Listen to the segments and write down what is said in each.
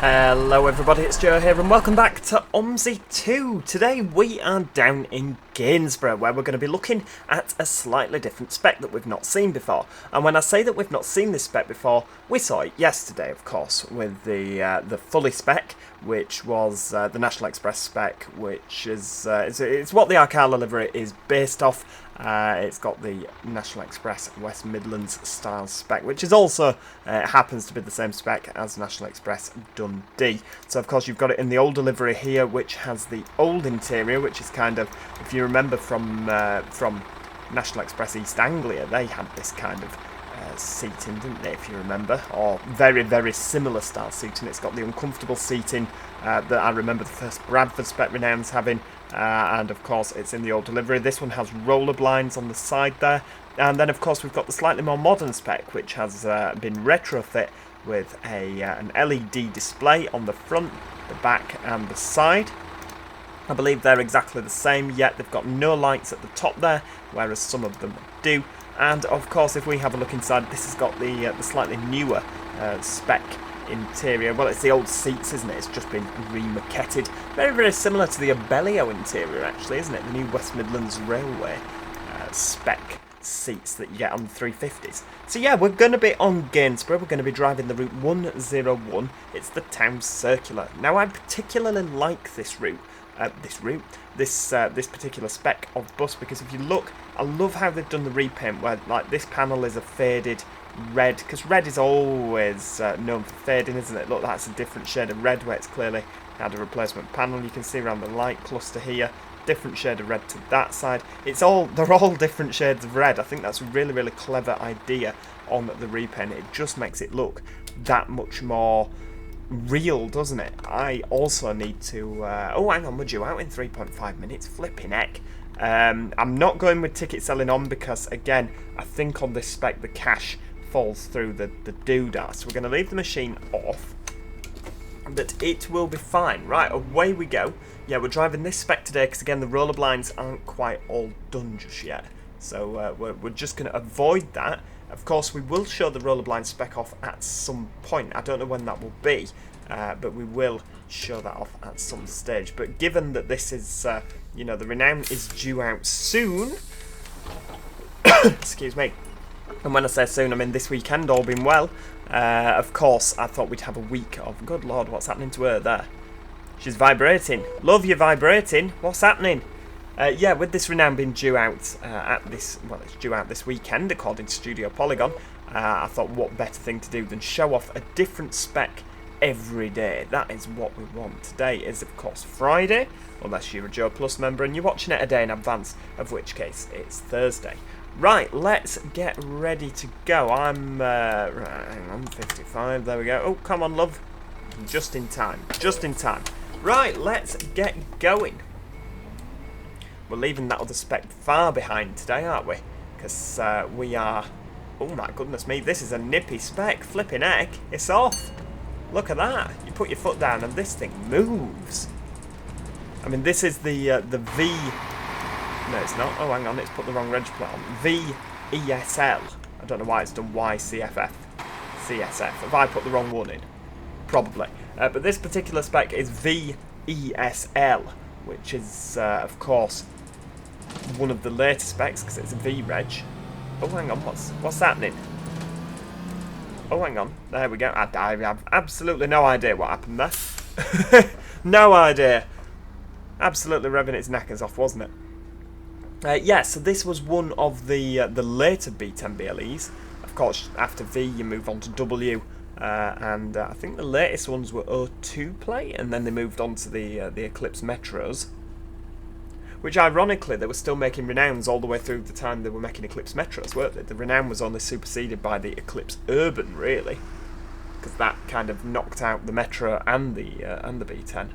Hello everybody, it's Joe here and welcome back to OMSI 2. Today we are down in Gainsborough where we're going to be looking at a slightly different spec that we've not seen before. And when I say that we've not seen this spec before, we saw it yesterday of course with the fully spec, which was the National Express spec, which is it's what the Arcala livery is based off. It's got the National Express West Midlands style spec, which is also happens to be the same spec as National Express Dundee. So of course you've got it in the old delivery here, which has the old interior, which is kind of, if you remember from National Express East Anglia, they had this kind of seating, didn't they, if you remember, or very, very similar style seating. It's got the uncomfortable seating that I remember the first Bradford spec Renown's having, and of course it's in the old delivery. This one has roller blinds on the side there, and then of course we've got the slightly more modern spec, which has been retrofit with an LED display on the front, the back and the side. I believe they're exactly the same, yet they've got no lights at the top there, whereas some of them do. And of course, if we have a look inside, this has got the slightly newer spec interior. Well, it's the old seats, isn't it? It's just been remaquetted. Very, very similar to the Abellio interior, actually, isn't it? The new West Midlands Railway spec seats that you get on the 350s. So yeah, we're going to be on Gainsborough. We're going to be driving the route 101. It's the town circular. Now, I particularly like this route. This particular spec of bus, because if you look, I love how they've done the repaint where like this panel is a faded red, because red is always known for fading, isn't it? Look, that's a different shade of red where it's clearly had a replacement panel. You can see around the light cluster here, different shade of red to that side. They're all different shades of red. I think that's a really, really clever idea on the repaint. It just makes it look that much more real, doesn't it? I also need to oh, hang on, we're due out in 3.5 minutes. Flipping heck. I'm not going with ticket selling on because, again, I think on this spec the cash falls through the doodah, so we're going to leave the machine off, but it will be fine. Right, away we go. Yeah, we're driving this spec today because, again, the roller blinds aren't quite all done just yet, so we're just going to avoid that. Of course, we will show the roller blind spec off at some point. I don't know when that will be, but we will show that off at some stage. But given that this is, you know, the Renown is due out soon, excuse me, and when I say soon, I mean this weekend, all being well. Of course, I thought we'd have a week of, good lord, what's happening to her there? She's vibrating. Love you vibrating. What's happening? Yeah, with this Renown being due out it's due out this weekend according to Studio Polygon, I thought what better thing to do than show off a different spec every day. That is what we want. Today is of course Friday, unless you're a Joe Plus member and you're watching it a day in advance, of which case it's Thursday. Right, let's get ready to go. I'm, right, hang on, 55, there we go. Oh, come on, love. Just in time, just in time. Right, let's get going. We're leaving that other spec far behind today, aren't we? Because we are... Oh my goodness me, this is a nippy spec. Flipping heck, it's off. Look at that. You put your foot down and this thing moves. I mean, this is the V... No, it's not. Oh, hang on, it's put the wrong reg plate on. VESL. I don't know why it's done YCFF. CSF. Have I put the wrong one in? Probably. But this particular spec is VESL, which is, of course, one of the later specs because it's a V-reg. Oh, hang on, what's happening? Oh, hang on, there we go. I have absolutely no idea what happened there. No idea. Absolutely revving its knackers off, wasn't it? Yeah, so this was one of the later B10 BLEs. Of course, after V, you move on to W. And I think the latest ones were O2 plate, and then they moved on to the Eclipse Metros, which ironically they were still making Renowns all the way through the time they were making Eclipse Metros, weren't they? The Renown was only superseded by the Eclipse Urban, really, because that kind of knocked out the Metro and the B10.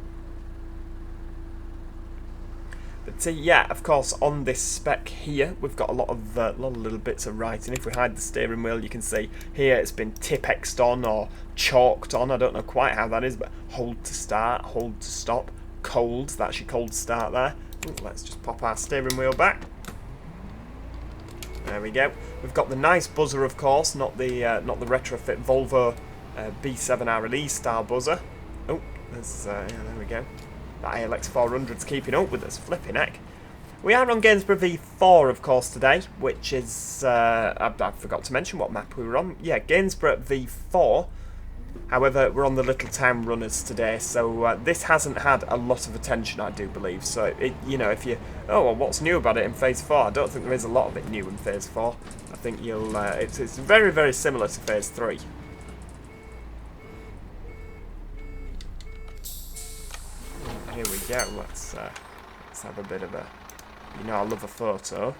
But yeah, of course, on this spec here, we've got a lot of little bits of writing. If we hide the steering wheel, you can see here it's been Tipexed on or chalked on. I don't know quite how that is, but hold to start, hold to stop, cold. That's your cold start there. Ooh, let's just pop our steering wheel back. There we go. We've got the nice buzzer, of course, not the retrofit Volvo B7 RLE style buzzer. Oh, there's, yeah, there we go. That ALX 400's keeping up with us, flipping heck. We are on Gainsborough V4, of course, today, which is, I forgot to mention what map we were on. Yeah, Gainsborough V4. However, we're on the Little Town Runners today, so this hasn't had a lot of attention, I do believe. So, you know, if you... Oh, well, what's new about it in Phase 4? I don't think there is a lot of it new in Phase 4. I think you'll... it's very, very similar to Phase 3. Here we go. Let's have a bit of a... You know, I love a photo. So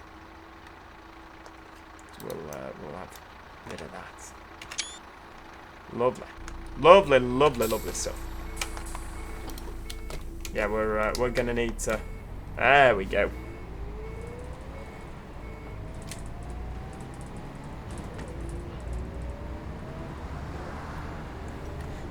we'll have a bit of that. Lovely. Lovely, lovely, lovely stuff. Yeah, we're gonna need to... There we go.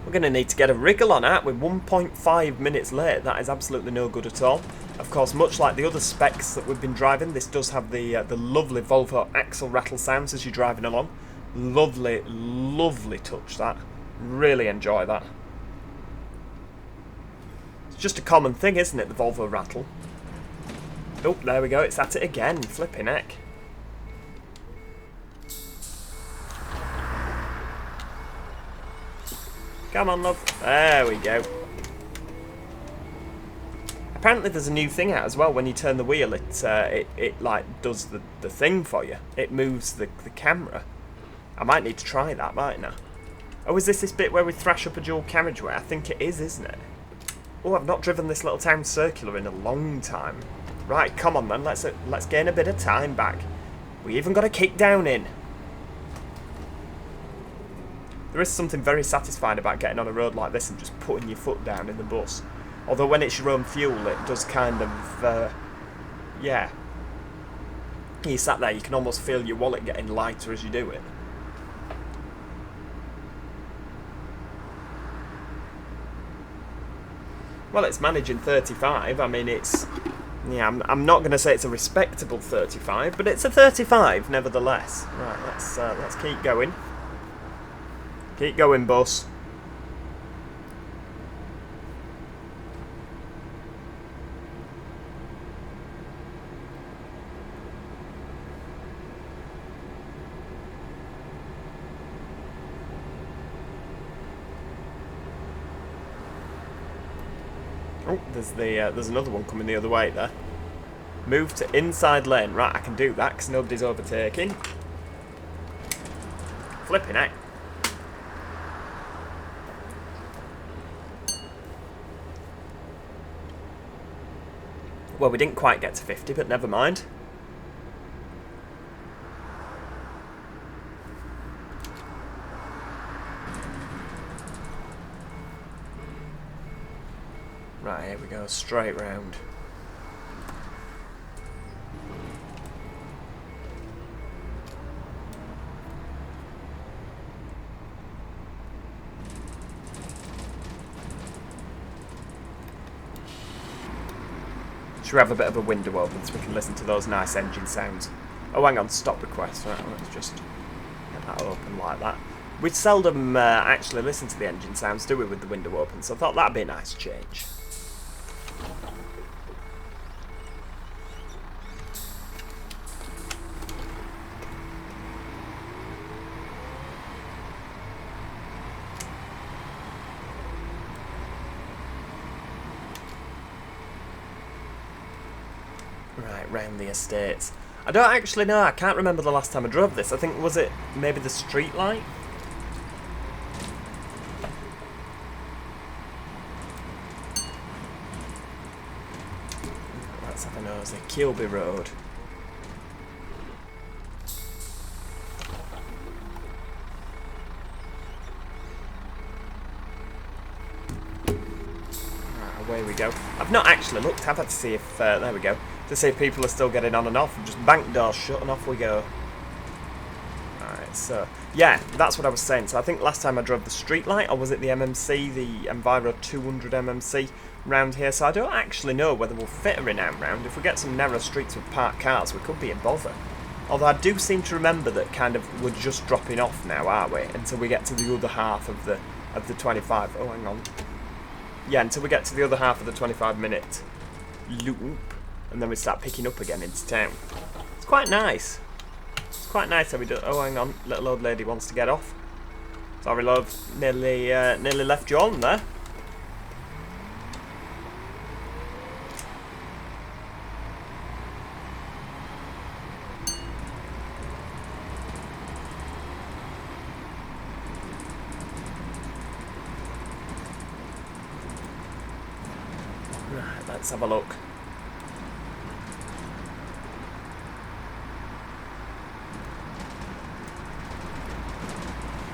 We're gonna need to get a wriggle on, aren't we? 1.5 minutes late. That is absolutely no good at all. Of course, much like the other specs that we've been driving, this does have the lovely Volvo axle rattle sounds as you're driving along. Lovely, lovely touch, that. Really enjoy that. It's just a common thing, isn't it, the Volvo rattle? Oh, there we go, it's at it again. Flipping heck. Come on, love. There we go. Apparently there's a new thing out as well. When you turn the wheel, it like does the thing for you. It moves the camera. I might need to try that, mightn't I? Oh, is this bit where we thrash up a dual carriageway? I think it is, isn't it? Oh, I've not driven this little town circular in a long time. Right, come on then, let's gain a bit of time back. We even got a kick down in. There is something very satisfying about getting on a road like this and just putting your foot down in the bus. Although when it's your own fuel, it does kind of, yeah. You sat there, you can almost feel your wallet getting lighter as you do it. Well, it's managing 35. I mean, it's... Yeah, I'm not going to say it's a respectable 35, but it's a 35 nevertheless. Right, let's keep going. Keep going, bus. Oh, there's another one coming the other way there. Move to inside lane. Right, I can do that because nobody's overtaking. Flipping heck. Well, we didn't quite get to 50, but never mind. Right, here we go, straight round. Should we have a bit of a window open so we can listen to those nice engine sounds? Oh, hang on, stop request. Right, let's just get that open like that. We seldom actually listen to the engine sounds, do we, with the window open? So I thought that'd be a nice change. Right, round the estates. I don't actually know, I can't remember the last time I drove this. I think, was it maybe the street light? Let's have a nosy. Kilby Road. Right, away we go. I've not actually looked, have I, to see if, there we go. To see if people are still getting on and off, and just bank doors shut and off we go. Alright, so, yeah, that's what I was saying. So I think last time I drove the street light, or was it the MMC, the Enviro 200 MMC round here, so I don't actually know whether we'll fit a Renown round. If we get some narrow streets with parked cars, we could be in bother. Although I do seem to remember that kind of we're just dropping off now, aren't we? Until we get to the other half of the 25. Oh, hang on. yeah, until we get to the other half of the 25-minute loop, and then we start picking up again into town. It's quite nice. It's quite nice how we do. Oh, hang on, little old lady wants to get off. Sorry, love, nearly left you on there. Right, let's have a look.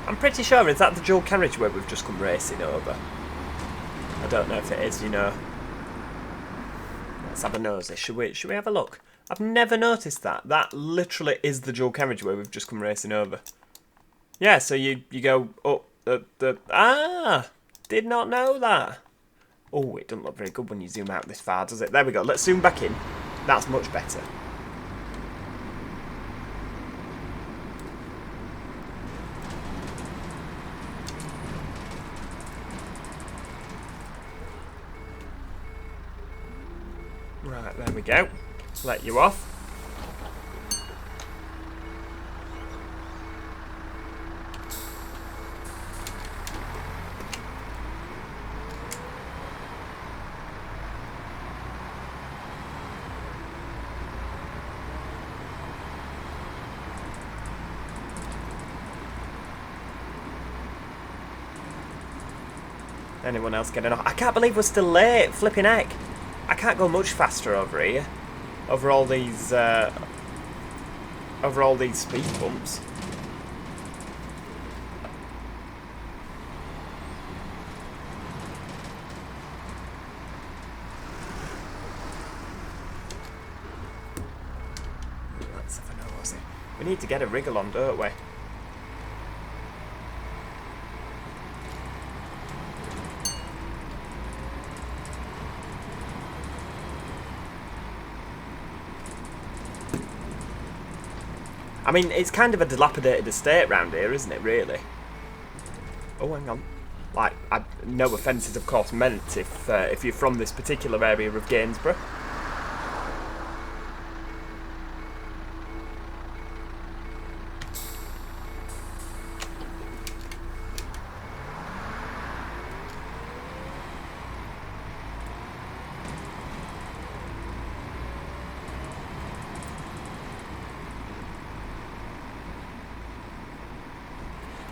I'm pretty sure, is that the dual carriageway we've just come racing over? I don't know if it is, you know. Let's have a nosy. Should we have a look? I've never noticed that. That literally is the dual carriageway we've just come racing over. Yeah, so you go up the... Ah! Did not know that. Oh, it doesn't look very good when you zoom out this far, does it? There we go. Let's zoom back in. That's much better. Right, there we go. Let you off. Anyone else getting off? I can't believe we're still late. Flipping heck. I can't go much faster over here. Over all these speed bumps. Let's have a nosy. We need to get a wriggle on, don't we? I mean, it's kind of a dilapidated estate round here, isn't it, really? Oh, hang on. Like, no offence is, of course, meant if you're from this particular area of Gainsborough.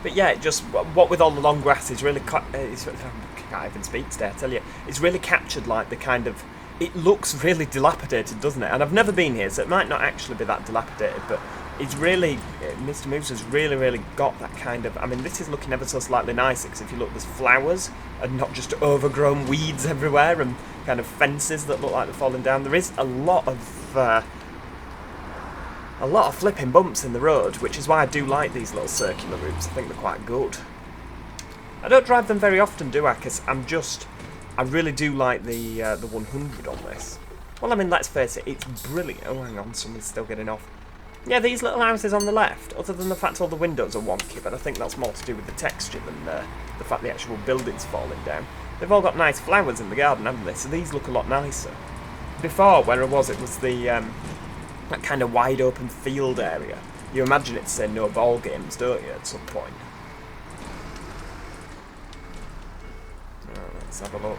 But yeah, just what with all the long grass is really... I can't even speak today, I tell you. It's really captured like the kind of... It looks really dilapidated, doesn't it? And I've never been here, so it might not actually be that dilapidated, but it's really... Mr. Moose has really got that kind of... I mean, this is looking ever so slightly nicer, because if you look, there's flowers and not just overgrown weeds everywhere and kind of fences that look like they're falling down. There is a lot of flipping bumps in the road, which is why I do like these little circular routes. I think they're quite good. I don't drive them very often, do I? Because I really do like the 100 on this. Well, I mean, let's face it, it's brilliant. Oh, hang on, someone's still getting off. Yeah, these little houses on the left, other than the fact all the windows are wonky, but I think that's more to do with the texture than the fact the actual building's falling down. They've all got nice flowers in the garden, haven't they? So these look a lot nicer. Before, where it was the... that kind of wide open field area. You imagine it to say no ball games, don't you, at some point? Let's have a look.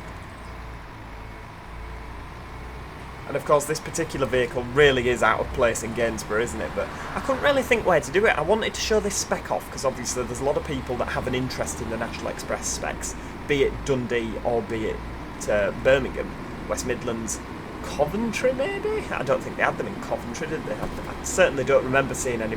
And of course this particular vehicle really is out of place in Gainsborough, isn't it? But I couldn't really think where to do it. I wanted to show this spec off because obviously there's a lot of people that have an interest in the National Express specs, be it Dundee or be it Birmingham, West Midlands, Coventry maybe? I don't think they had them in Coventry, did they? I certainly don't remember seeing any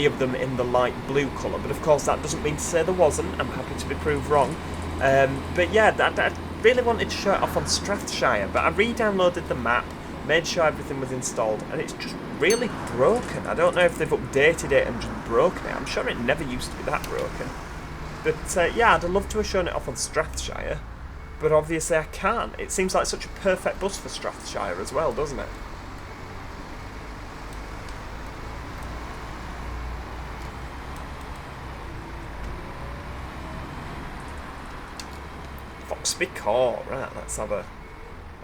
of them in the light blue colour, but of course that doesn't mean to say there wasn't. I'm happy to be proved wrong. But yeah, I really wanted to show it off on Strathshire, but I re-downloaded the map, made sure everything was installed, and it's just really broken. I don't know if they've updated it and just broken it. I'm sure it never used to be that broken. But yeah, I'd love to have shown it off on Strathshire. But obviously I can't. It seems like such a perfect bus for Strathshire as well, doesn't it? Fox be caught. Right, let's have a...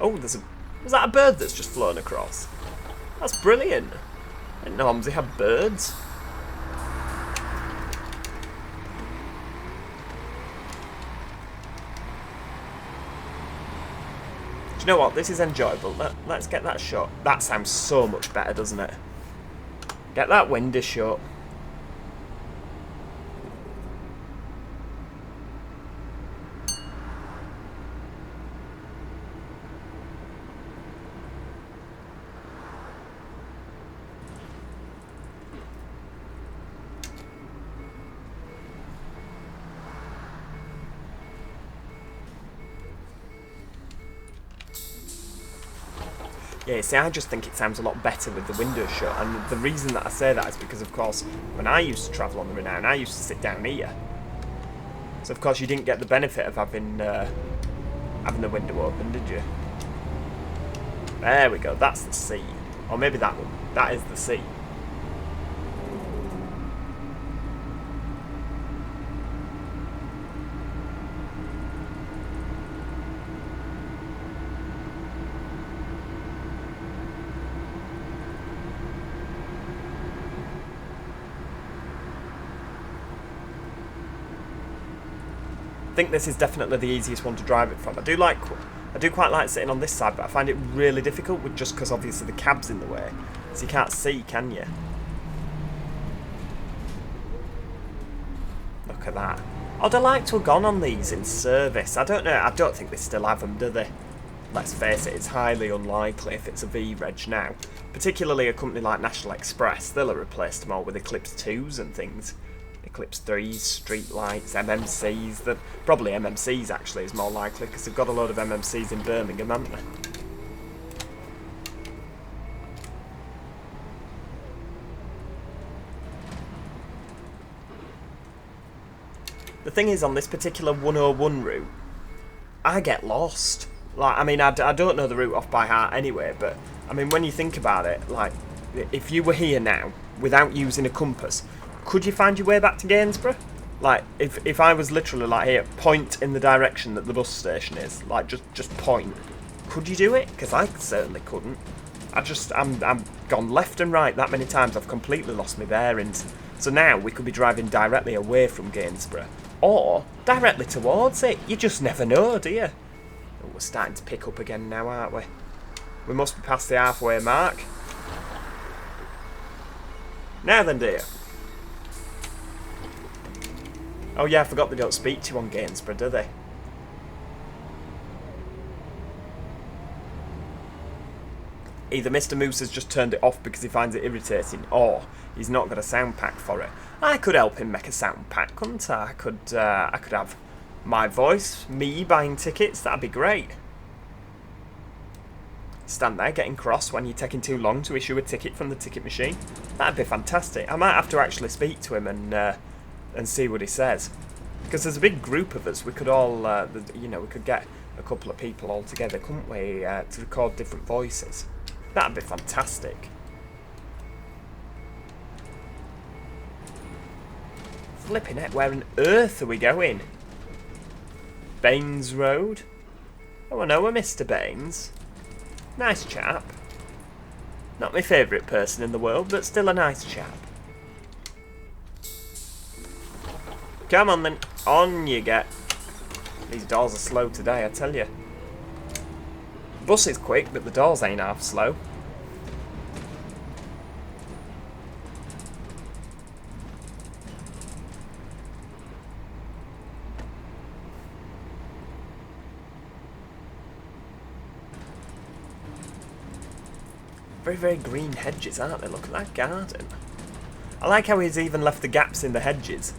Oh, there's a... Was that a bird that's just flown across? That's brilliant. I didn't know OMSI had birds. Do you know what? This is enjoyable. Let's get that shot. That sounds so much better, doesn't it? Get that window shut. Yeah, see, I just think it sounds a lot better with the windows shut, and the reason that I say that is because, of course, when I used to travel on the Renown, I used to sit down here. So, of course, you didn't get the benefit of having the window open, did you? There we go, that's the sea. Or maybe that one. That is the sea. I think this is definitely the easiest one to drive it from. I do quite like sitting on this side, but I find it really difficult with just because obviously the cab's in the way, so you can't see, can you? Look at that. I'd like to have gone on these in service. I don't know. I don't think they still have them, do they? Let's face it, it's highly unlikely if it's a V-Reg now. Particularly a company like National Express, they'll have replaced them all with Eclipse 2s and things. Eclipse 3s, street lights, MMCs. Probably MMCs actually is more likely because they've got a load of MMCs in Birmingham, haven't they? The thing is, on this particular 101 route, I get lost. Like, I mean, I don't know the route off by heart anyway, but I mean, when you think about it, like, if you were here now without using a compass, could you find your way back to Gainsborough? Like, if I was literally like here, point in the direction that the bus station is, like just point, could you do it? Because I certainly couldn't. I'm gone left and right that many times. I've completely lost my bearings. So now we could be driving directly away from Gainsborough, or directly towards it. You just never know, do you? Oh, we're starting to pick up again now, aren't we? We must be past the halfway mark. Now then, dear. Oh yeah, I forgot they don't speak to you on Gainsborough, do they? Either Mr. Moose has just turned it off because he finds it irritating, or he's not got a sound pack for it. I could help him make a sound pack, couldn't I? I could have my voice, me buying tickets, that'd be great. Stand there getting cross when you're taking too long to issue a ticket from the ticket machine. That'd be fantastic. I might have to actually speak to him and see what he says, because there's a big group of us. We could all, you know, we could get a couple of people all together, couldn't we, to record different voices. That'd be fantastic. Flipping it, where on earth are we going? Baines Road? Oh, I know a Mr. Baines. Nice chap. Not my favourite person in the world, but still a nice chap. Come on then, on you get. These doors are slow today, I tell you. The bus is quick, but the doors ain't half slow. Very, very green hedges, aren't they? Look at that garden. I like how he's even left the gaps in the hedges.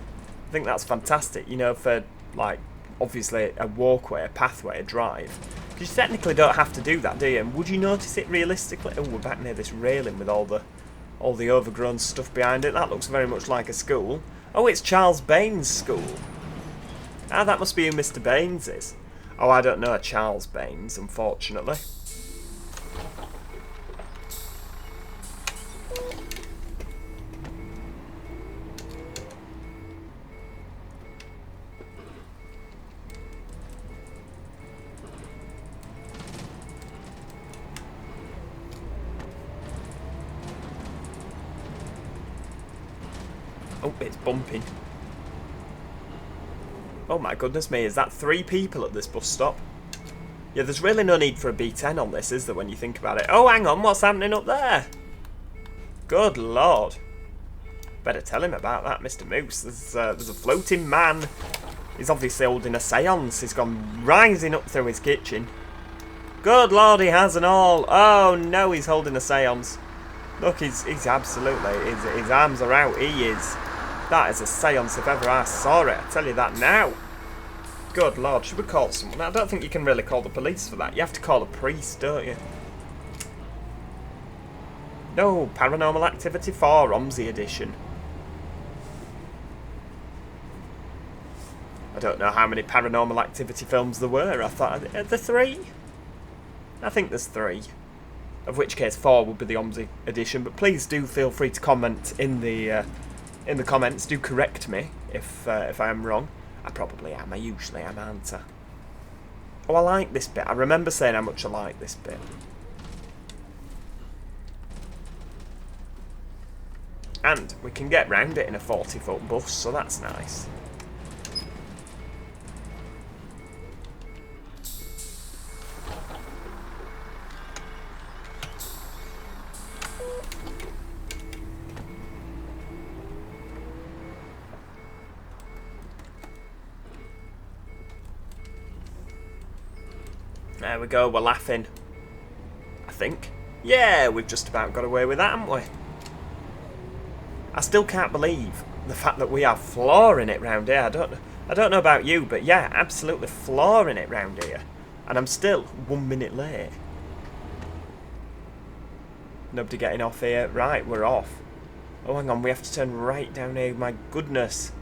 I think that's fantastic, you know, for, like, obviously a walkway, a pathway, a drive. Because you technically don't have to do that, do you? And would you notice it realistically? Oh, we're back near this railing with all the overgrown stuff behind it. That looks very much like a school. Oh, it's Charles Baines' school. Ah, that must be who Mr. Baines is. Oh, I don't know a Charles Baines, unfortunately. Oh, it's bumping. Oh my goodness me, is that 3 people at this bus stop? Yeah, there's really no need for a B10 on this, is there, when you think about it? Oh, hang on, what's happening up there? Good lord. Better tell him about that, Mr. Moose. There's a floating man. He's obviously holding a seance. He's gone rising up through his kitchen. Good lord, he has and all. Oh no, he's holding a seance. Look, he's absolutely, his arms are out. He is. That is a seance if ever I saw it. I tell you that now. Good lord, should we call someone? I don't think you can really call the police for that. You have to call a priest, don't you? No, Paranormal Activity 4, OMSI edition. I don't know how many Paranormal Activity films there were. I thought, are there 3? I think there's 3. Of which case 4 would be the OMSI edition. But please do feel free to comment in the comments. Do correct me if I am wrong. I probably am. I usually am, aren't I? Oh, I like this bit. I remember saying how much I like this bit. And we can get round it in a 40-foot bus, so that's nice. There we go, we're laughing. I think. Yeah, we've just about got away with that, haven't we? I still can't believe the fact that we are flooring it round here. I don't know about you, but yeah, absolutely flooring it round here. And I'm still 1 minute late. Nobody getting off here. Right, we're off. Oh, hang on, we have to turn right down here. My goodness.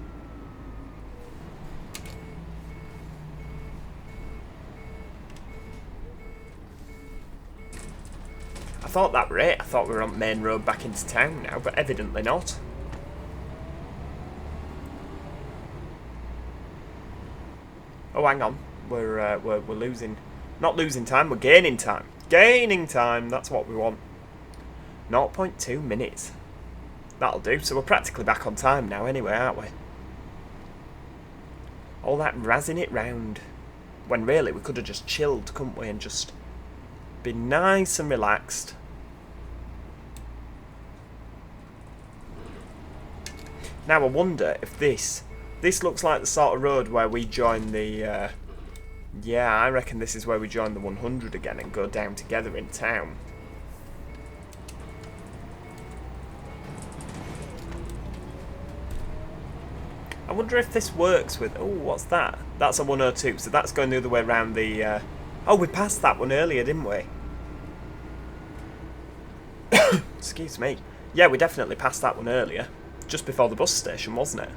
I thought that were it. I thought we were on main road back into town now, but evidently not. Oh, hang on. We're losing. Not losing time. We're gaining time. Gaining time. That's what we want. 0.2 minutes. That'll do. So we're practically back on time now, anyway, aren't we? All that razzing it round. When really we could have just chilled, couldn't we, and just been nice and relaxed. Now I wonder if this looks like the sort of road where we join the yeah, I reckon this is where we join the 100 again and go down together in town. I wonder if this works with... Oh, what's that? That's a 102, so that's going the other way around the... Oh, we passed that one earlier, didn't we? Excuse me. Yeah, we definitely passed that one earlier. Just before the bus station, wasn't it?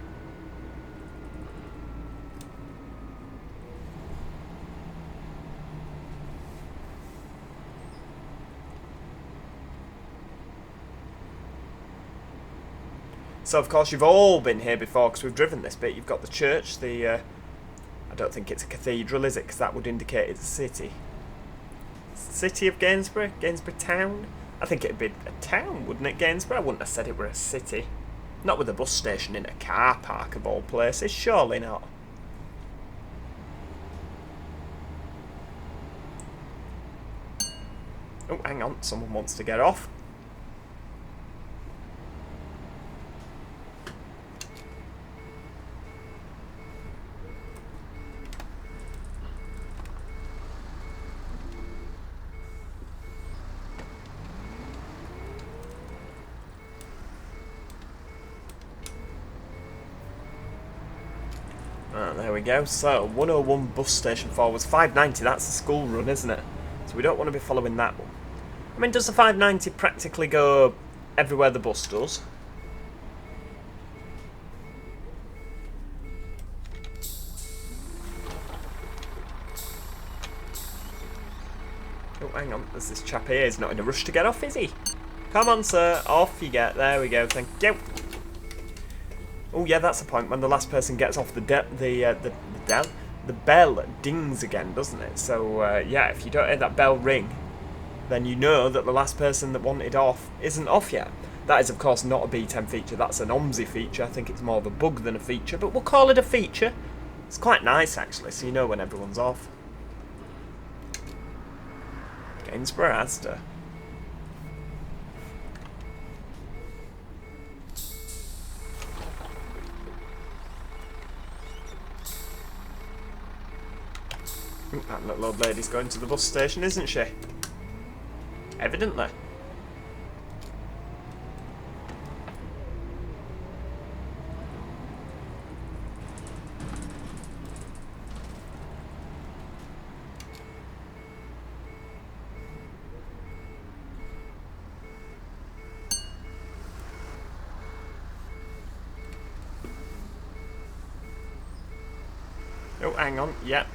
So, of course, you've all been here before because we've driven this bit. You've got the church, I don't think it's a cathedral, is it? Because that would indicate it's a city. City of Gainsborough? Gainsborough town? I think it'd be a town, wouldn't it, Gainsborough? I wouldn't have said it were a city. Not with a bus station in a car park of all places, surely not. Oh, hang on, someone wants to get off. There we go. So 101 bus station forwards, 590. That's the school run, isn't it? So we don't want to be following that one. I mean, does the 590 practically go everywhere the bus does? Oh, hang on. There's this chap here. He's not in a rush to get off, is he? Come on, sir. Off you get. There we go. Thank you. Oh yeah, that's the point. When the last person gets off the bell dings again, doesn't it? So yeah, if you don't hear that bell ring, then you know that the last person that wanted off isn't off yet. That is, of course, not a B10 feature. That's an OMSI feature. I think it's more of a bug than a feature, but we'll call it a feature. It's quite nice, actually, so you know when everyone's off. Gainsborough Asda. That little old lady's going to the bus station, isn't she? Evidently. Oh, hang on. Yeah.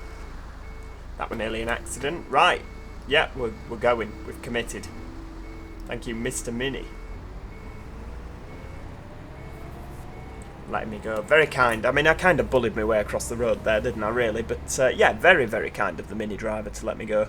That was nearly an accident. Right. Yeah, we're going. We've committed. Thank you, Mr. Mini. Letting me go. Very kind. I mean, I kind of bullied my way across the road there, didn't I, really? But, yeah, very, very kind of the Mini driver to let me go.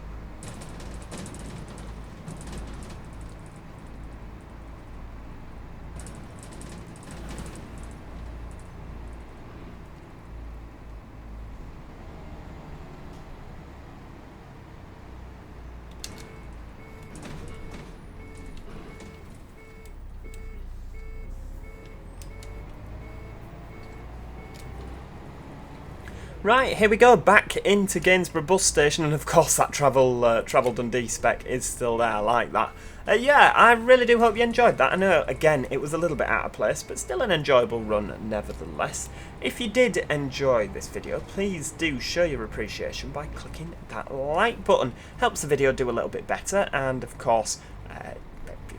Right, here we go, back into Gainsborough bus station, and of course that Travel Dundee spec is still there, I like that. Yeah, I really do hope you enjoyed that. I know, again, it was a little bit out of place, but still an enjoyable run nevertheless. If you did enjoy this video, please do show your appreciation by clicking that like button. Helps the video do a little bit better, and of course,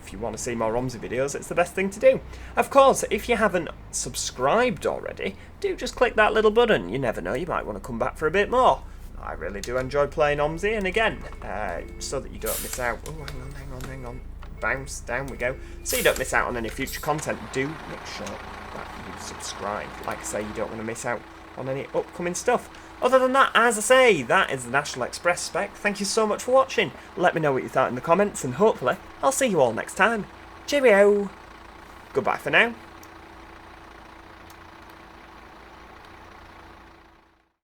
if you want to see more OMSI videos, it's the best thing to do. Of course, if you haven't subscribed already, do just click that little button. You never know, you might want to come back for a bit more. I really do enjoy playing OMSI, and again, so that you don't miss out. Oh, hang on. Bounce, down we go. So you don't miss out on any future content, do make sure that you subscribe. Like I say, you don't want to miss out on any upcoming stuff. Other than that, as I say, that is the National Express spec. Thank you so much for watching. Let me know what you thought in the comments, and hopefully I'll see you all next time. Cheerio! Goodbye for now.